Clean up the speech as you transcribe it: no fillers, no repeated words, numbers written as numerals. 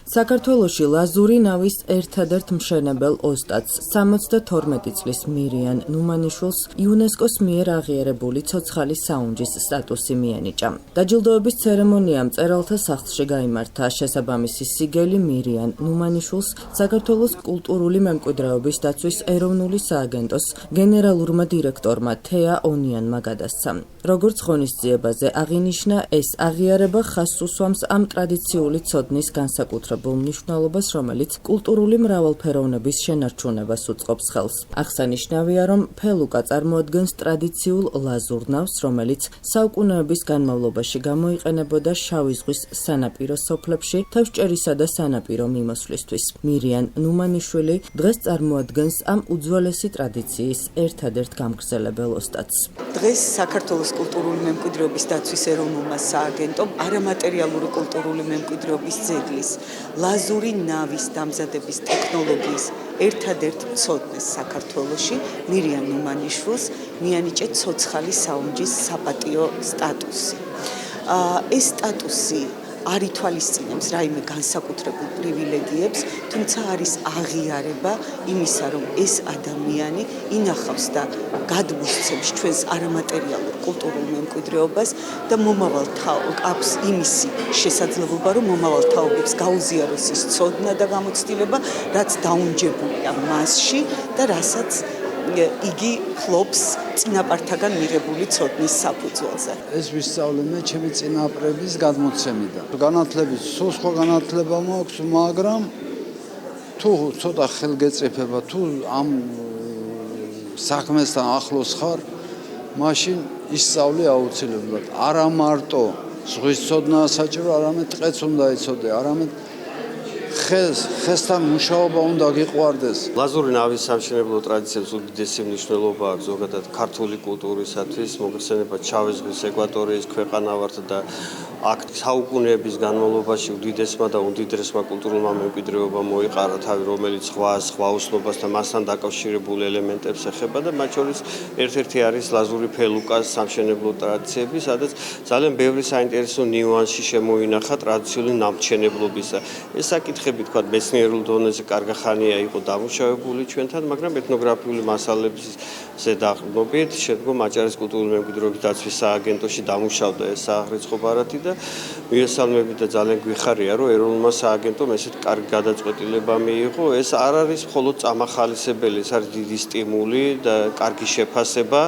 საქართველოში ლაზური ნავის ერთადერთ მშენებელ ოსტატს 72 წლის მირიან ნუმანიშვილს იუნესკოს მიერ აღიარებული ცოცხალი საუნჯის სტატუსი მიენიჭა. დაჯილდოების ცერემონია მწერალთა სახლში გაიმართა. შესაბამისი სიგელი მირიან ნუმანიშვილს საქართველოს კულტურული მემკვიდრეობის დაცვის ეროვნული სააგენტოს გენერალურმა დირექტორმა თეა ონიანმა გადასცა. როგორც ღონისძიებაზე აღინიშნა, ეს აღიარება ხაზს უსვამს ამ ტრადიციული ცოდნის განსაკუთრებულ მნიშვნელობას, რომელიც კულტურული მრავალფეროვნების შენარჩუნებას უწყობს ხელს. აღსანიშნავია, რომ ფელუკა წარმოადგენს ტრადიციულ ლაზურ ნავს, რომელიც საუკუნეების განმავლობაში გამოიყენებოდა შავი ზღვის სანაპირო სოფლებში თევზჭერისა და სანაპირო მიმოსვლისთვის. მირიან ნუმანიშვილი დღეს წარმოადგენს ამ უძველესი ტრადიციის ერთადერთ გამგრძელებელ ოსტატს. დღეს საქართველოს კულტურული მემკვიდრეობის დაცვის ეროვნულმა სააგენტომ არამატერიალური კულტურული მემკვიდრეობის ძეგლის ლაზური ნავის დამზადების ტექნოლოგიის ერთადერთ მცოდნეს საქართველოში მირიან ნუმანიშვილს მიანიჭა ცოცხალი საუნჯის საპატიო სტატუსი. ეს სტატუსი არ ითვალისწინებს რაიმე განსაკუთრებულ პრივილეგიებს, თუმცა არის აღიარება იმისა, რომ ეს ადამიანი ინახავს და გადმოსცემს ჩვენს არამატერიალურ კულტურულ მემკვიდრეობას და მომავალ აქვს იმისი შესაძლებლობა, რომ მომავალ თაობებს გაუზიაროს ის ცოდნა და გამოცდილება, რაც დაუნჯებულია მასში და რასაც იგი ფლობს წინაპართაგან მიღებული ცოდნის საფუძველზე. ეს ვისწავლე მე ჩემი წინაპრების გადმოცემიდან. განათლების სულ სხვა განათლება მაქვს, მაგრამ თუ ცოტა ხელგეწიფება, თუ ამ საქმესთან ახლოს ხარ, მაშინ ისწავლე აუცილებლად. არა მარტო ზღვის ცოდნაა საჭირო, არამედ ტყეც უნდა იცოდე, არამედ ხესთან მუშაობა უნდა გიყვარდეს. ლაზური ნავის სამშენებლო ტრადიციებს უდიდესი მნიშვნელობა აქვს ზოგადად ქართული კულტურისათვის, მოგხსენება შავი ზღვის ეკვატორიის ქვეყანა ვართ და აქ საუკუნეების განმავლობაში უდიდესმა და უდიდესმა კულტურულმა მემკვიდრეობამ მოიყარა თავი, რომელიც სხვა უსლობას და მასთან დაკავშირებულ ელემენტებს ეხება და მათ შორის ერთ-ერთი არის ლაზური ფელუკას სამშენებლო ტრადიციები, სადაც ძალიან ბევრი საინტერესო ნიუანსი შემოინახა ტრადიციული ნამჩენებლობისა. ეს საკითხები თქვა მეცნიერულ დონეზე კარგი ხანია იყო დამუშავებული ჩვენთან, მაგრამ ეთნოგრაფიული მასალების ზედაღმობით შემდგომ აჭარის კულტურული მემკვიდრეობის დაცვის სააგენტოში დამუშავდა ეს სააღრიცხვო ბარათი და მიესალმებით და ძალიან გვიხარია, რომ ეროვნულმა სააგენტომ ესეთ კარგი გადაწყვეტილება მიიღო. ეს არ არის მხოლოდ წამახალისებელი, ეს არის დიდი სტიმული და კარგი შეფასება